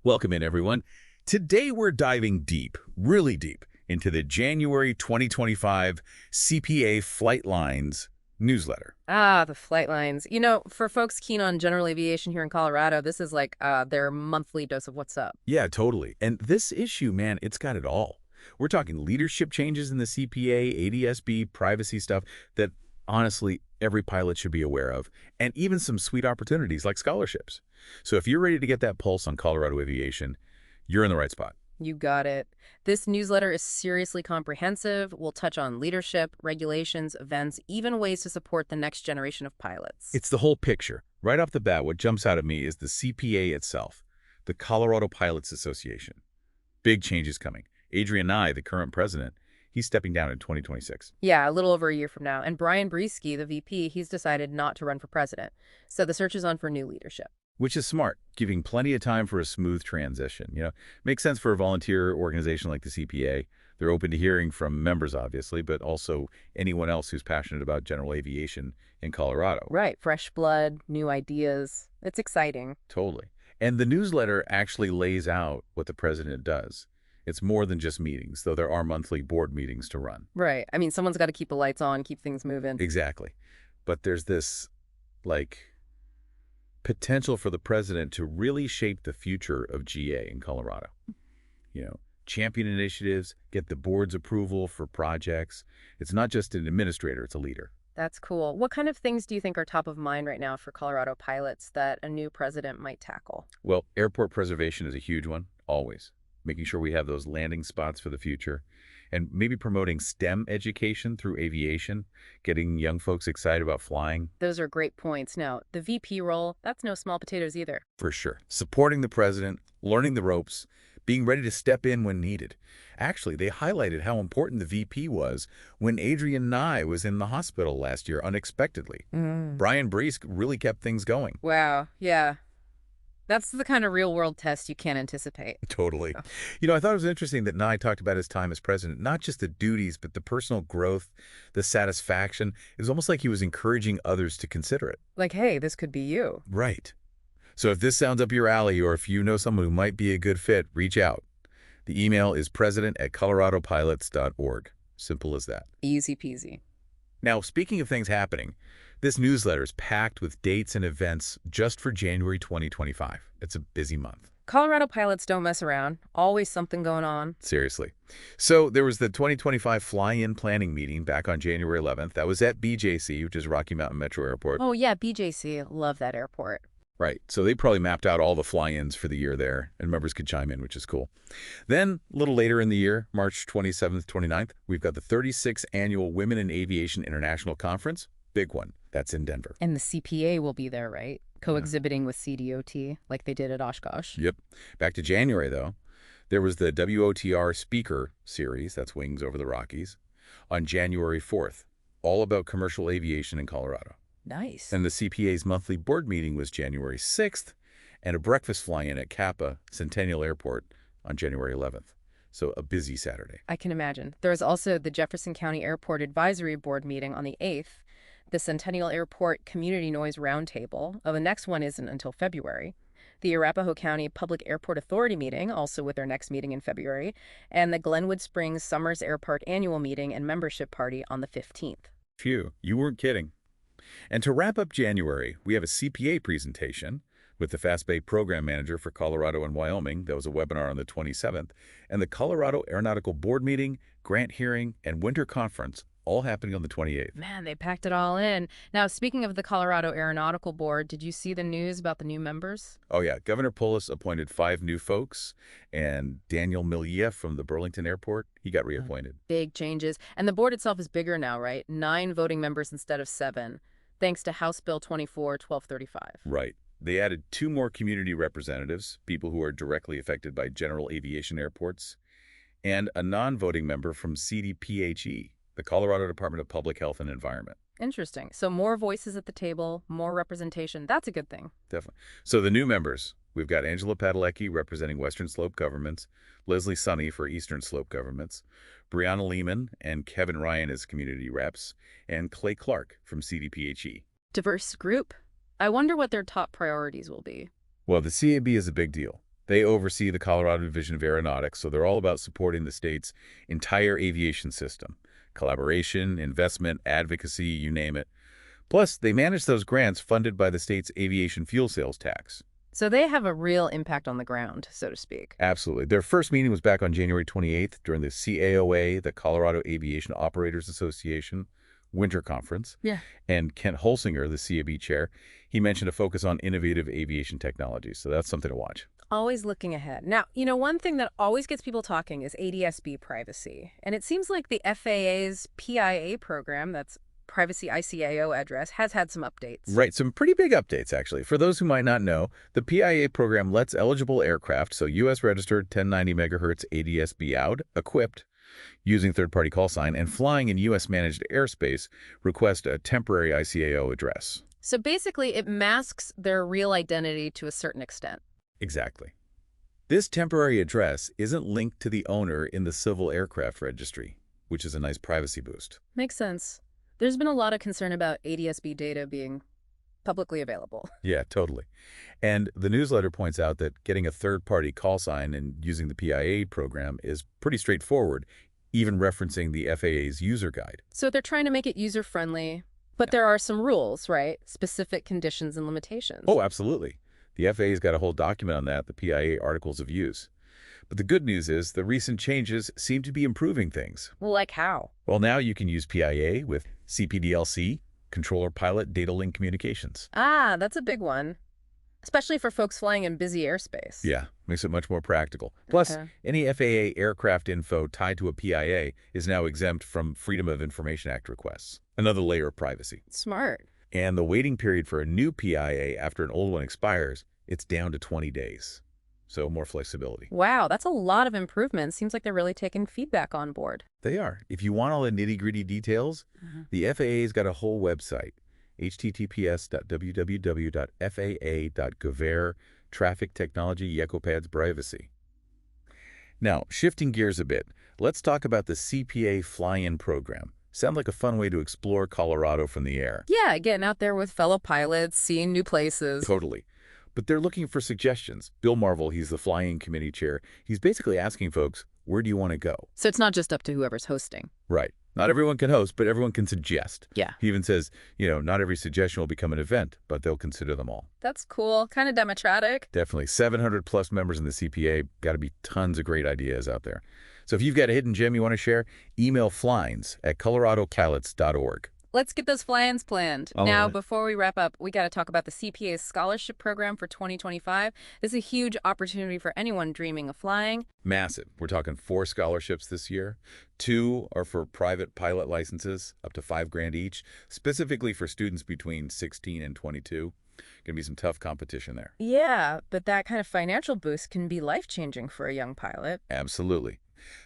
Welcome in, everyone. Today we're diving deep, really deep, into the January 2025 CPA Flight Lines newsletter. Ah, the flight lines. For folks keen on general aviation here in Colorado, this is like their monthly dose of what's up. Yeah, totally. And this issue, man, it's got it all. We're talking leadership changes in the CPA, ADS-B, privacy stuff that, honestly, every pilot should be aware of, and even some sweet opportunities like scholarships. So if you're ready to get that pulse on Colorado aviation, you're in the right spot. You got it. This newsletter is seriously comprehensive. We'll touch on leadership, regulations, events, even ways to support the next generation of pilots. It's the whole picture. Right off the bat, what jumps out at me is the CPA itself, the Colorado Pilots Association. Big changes coming. Adrian Nye, the current president, he's stepping down in 2026. Yeah, a little over a year from now. And Brian Breesky, the VP, he's decided not to run for president. So the search is on for new leadership. Which is smart, giving plenty of time for a smooth transition. Makes sense for a volunteer organization like the CPA. They're open to hearing from members, obviously, but also anyone else who's passionate about general aviation in Colorado. Right, fresh blood, new ideas. It's exciting. Totally. And the newsletter actually lays out what the president does. It's more than just meetings, though there are monthly board meetings to run. Right. I mean, someone's got to keep the lights on, keep things moving. Exactly. But there's this, potential for the president to really shape the future of GA in Colorado. Champion initiatives, get the board's approval for projects. It's not just an administrator, it's a leader. That's cool. What kind of things do you think are top of mind right now for Colorado pilots that a new president might tackle? Well, airport preservation is a huge one, always. Making sure we have those landing spots for the future. And maybe promoting STEM education through aviation, getting young folks excited about flying. Those are great points. Now, the VP role, that's no small potatoes either. For sure. Supporting the president, learning the ropes, being ready to step in when needed. Actually, they highlighted how important the VP was when Adrian Nye was in the hospital last year unexpectedly. Brian Breesky really kept things going. Wow, yeah. That's the kind of real-world test you can't anticipate. Totally. I thought it was interesting that Nye talked about his time as president, not just the duties, but the personal growth, the satisfaction. It was almost like he was encouraging others to consider it. Like, hey, this could be you. Right. So if this sounds up your alley, or if you know someone who might be a good fit, reach out. The email is president@coloradopilots.org. Simple as that. Easy peasy. Now, speaking of things happening, this newsletter is packed with dates and events just for January 2025. It's a busy month. Colorado pilots don't mess around. Always something going on. Seriously. So there was the 2025 fly-in planning meeting back on January 11th. That was at BJC, which is Rocky Mountain Metro Airport. Oh, yeah, BJC. Love that airport. Right. So they probably mapped out all the fly-ins for the year there, and members could chime in, which is cool. Then, a little later in the year, March 27th, 29th, we've got the 36th Annual Women in Aviation International Conference. Big one. That's in Denver. And the CPA will be there, right? Co-exhibiting with CDOT, like they did at Oshkosh. Yep. Back to January, though. There was the WOTR Speaker Series, that's Wings Over the Rockies, on January 4th, all about commercial aviation in Colorado. Nice. And the CPA's monthly board meeting was January 6th, and a breakfast fly-in at Kappa Centennial Airport on January 11th. So a busy Saturday. I can imagine. There's also the Jefferson County Airport Advisory Board meeting on the 8th, the Centennial Airport Community Noise Roundtable. The next one isn't until February. The Arapahoe County Public Airport Authority meeting, also with their next meeting in February, and the Glenwood Springs Summers Airpark Annual Meeting and Membership Party on the 15th. Phew, you weren't kidding. And to wrap up January, we have a CPA presentation with the Fast Bay Program Manager for Colorado and Wyoming. That was a webinar on the 27th. And the Colorado Aeronautical Board meeting, grant hearing, and winter conference, all happening on the 28th. Man, they packed it all in. Now, speaking of the Colorado Aeronautical Board, did you see the news about the new members? Oh, yeah. Governor Polis appointed 5 new folks, and Daniel Millia from the Burlington Airport, he got reappointed. Big changes. And the board itself is bigger now, right? 9 voting members instead of 7, thanks to House Bill 24-1235. Right. They added 2 more community representatives, people who are directly affected by general aviation airports, and a non-voting member from CDPHE, the Colorado Department of Public Health and Environment. Interesting. So more voices at the table, more representation. That's a good thing. Definitely. So the new members, we've got Angela Padalecki representing Western Slope governments, Leslie Sunny for Eastern Slope governments, Brianna Lehman and Kevin Ryan as community reps, and Clay Clark from CDPHE. Diverse group. I wonder what their top priorities will be. Well, the CAB is a big deal. They oversee the Colorado Division of Aeronautics, so they're all about supporting the state's entire aviation system. Collaboration, investment, advocacy, you name it. Plus, they manage those grants funded by the state's aviation fuel sales tax. So they have a real impact on the ground, so to speak. Absolutely. Their first meeting was back on January 28th during the CAOA, the Colorado Aviation Operators Association, winter conference. Yeah. And Kent Holsinger, the CAB chair, he mentioned a focus on innovative aviation technologies, so that's something to watch. Always looking ahead. Now, one thing that always gets people talking is ADS-B privacy. And it seems like the FAA's PIA program, that's Privacy ICAO address, has had some updates. Right, some pretty big updates, actually. For those who might not know, the PIA program lets eligible aircraft, so U.S.-registered 1090 megahertz ADS-B out, equipped, using third-party call sign, and flying in U.S.-managed airspace, request a temporary ICAO address. So basically, it masks their real identity to a certain extent. Exactly. This temporary address isn't linked to the owner in the Civil Aircraft Registry, which is a nice privacy boost. Makes sense. There's been a lot of concern about ADS-B data being publicly available. Yeah, totally. And the newsletter points out that getting a third-party call sign and using the PIA program is pretty straightforward, even referencing the FAA's user guide. So they're trying to make it user-friendly, but there are some rules, right? Specific conditions and limitations. Oh, absolutely. The FAA's got a whole document on that, the PIA Articles of Use. But the good news is the recent changes seem to be improving things. Well, like how? Well, now you can use PIA with CPDLC, Controller Pilot Data Link Communications. Ah, that's a big one, especially for folks flying in busy airspace. Yeah, makes it much more practical. Plus, any FAA aircraft info tied to a PIA is now exempt from Freedom of Information Act requests. Another layer of privacy. Smart. And the waiting period for a new PIA after an old one expires, it's down to 20 days. So more flexibility. Wow, that's a lot of improvement. Seems like they're really taking feedback on board. They are. If you want all the nitty-gritty details, the FAA's got a whole website, https://www.faa.gov, Traffic Technology Yekopads Privacy. Now, shifting gears a bit, let's talk about the CPA Fly-In program. Sound like a fun way to explore Colorado from the air. Yeah, getting out there with fellow pilots, seeing new places. Totally. But they're looking for suggestions. Bill Marvel, he's the flying committee chair. He's basically asking folks, where do you want to go? So it's not just up to whoever's hosting. Right. Not everyone can host, but everyone can suggest. Yeah. He even says, not every suggestion will become an event, but they'll consider them all. That's cool. Kind of democratic. Definitely. 700-plus members in the CPA. Got to be tons of great ideas out there. So if you've got a hidden gem you want to share, email flines@coloradopilots.org. Let's get those fly-ins planned. All Now, right. before we wrap up, we got to talk about the CPA's scholarship program for 2025. This is a huge opportunity for anyone dreaming of flying. Massive. We're talking 4 scholarships this year. 2 are for private pilot licenses, up to $5,000 each, specifically for students between 16 and 22. Going to be some tough competition there. Yeah, but that kind of financial boost can be life-changing for a young pilot. Absolutely.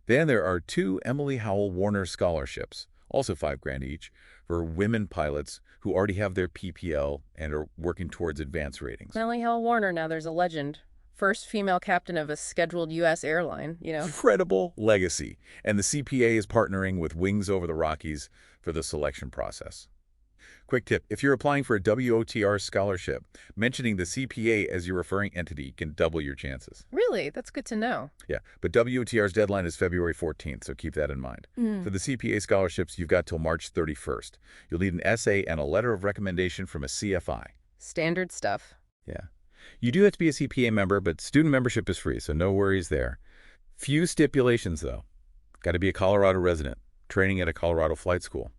Then there are 2 Emily Howell Warner scholarships, also $5,000 each, for women pilots who already have their PPL and are working towards advanced ratings. Emily Howell Warner, now there's a legend. First female captain of a scheduled U.S. airline, Incredible legacy. And the CPA is partnering with Wings Over the Rockies for the selection process. Quick tip, if you're applying for a WOTR scholarship, mentioning the CPA as your referring entity can double your chances. Really? That's good to know. Yeah, but WOTR's deadline is February 14th, so keep that in mind. For the CPA scholarships, you've got till March 31st. You'll need an essay and a letter of recommendation from a CFI. Standard stuff. Yeah. You do have to be a CPA member, but student membership is free, so no worries there. Few stipulations, though. Got to be a Colorado resident, training at a Colorado flight school.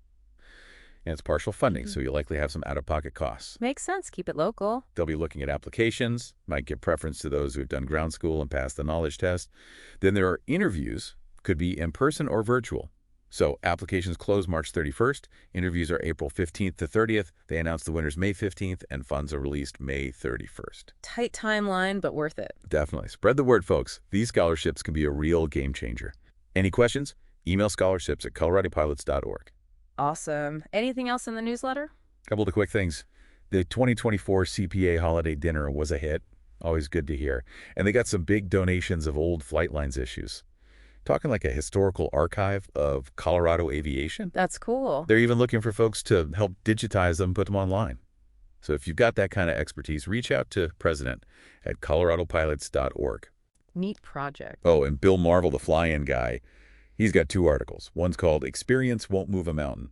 And it's partial funding, so you'll likely have some out-of-pocket costs. Makes sense. Keep it local. They'll be looking at applications, might give preference to those who've done ground school and passed the knowledge test. Then there are interviews, could be in person or virtual. So applications close March 31st, interviews are April 15th to 30th, they announce the winners May 15th, and funds are released May 31st. Tight timeline, but worth it. Definitely. Spread the word, folks. These scholarships can be a real game changer. Any questions? Email scholarships@coloradopilots.org. Awesome. Anything else in the newsletter? Couple of quick things. The 2024 CPA holiday dinner was a hit. Always good to hear. And they got some big donations of old Flight Lines issues. Talking like a historical archive of Colorado aviation. That's cool. They're even looking for folks to help digitize them, put them online. So if you've got that kind of expertise, reach out to President at coloradopilots.org. Neat project. Oh, and Bill Marvel, the fly-in guy, he's got 2 articles. One's called Experience Won't Move a Mountain.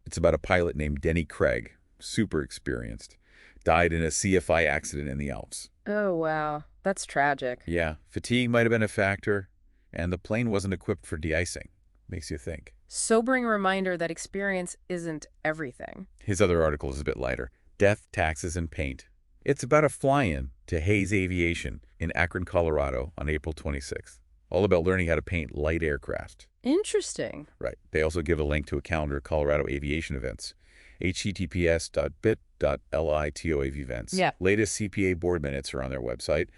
It's about a pilot named Denny Craig, super experienced. Died in a CFI accident in the Alps. Oh, wow. That's tragic. Yeah, fatigue might have been a factor, and the plane wasn't equipped for de-icing. Makes you think. Sobering reminder that experience isn't everything. His other article is a bit lighter. Death, Taxes, and Paint. It's about a fly-in to Hayes Aviation in Akron, Colorado on April 26th. All about learning how to paint light aircraft. Interesting. Right. They also give a link to a calendar of Colorado aviation events. https://bit.ly/TOAV events. Yeah. Latest CPA board minutes are on their website.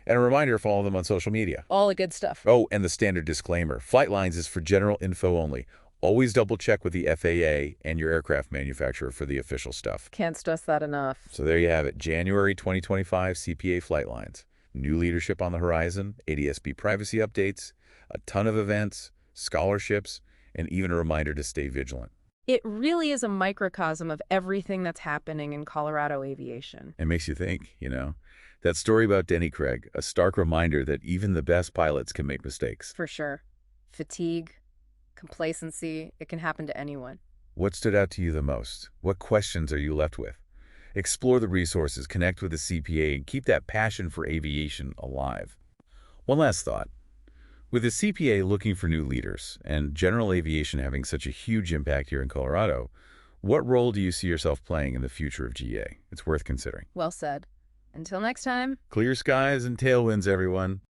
And a reminder to follow them on social media. All the good stuff. Oh, and the standard disclaimer. Flight Lines is for general info only. Always double check with the FAA and your aircraft manufacturer for the official stuff. Can't stress that enough. So there you have it. January 2025 CPA Flight Lines. New leadership on the horizon, ADS-B privacy updates, a ton of events, scholarships, and even a reminder to stay vigilant. It really is a microcosm of everything that's happening in Colorado aviation. It makes you think, you know. That story about Denny Craig, a stark reminder that even the best pilots can make mistakes. For sure. Fatigue, complacency, it can happen to anyone. What stood out to you the most? What questions are you left with? Explore the resources, connect with the CPA, and keep that passion for aviation alive. One last thought. With the CPA looking for new leaders and general aviation having such a huge impact here in Colorado, what role do you see yourself playing in the future of GA? It's worth considering. Well said. Until next time. Clear skies and tailwinds, everyone.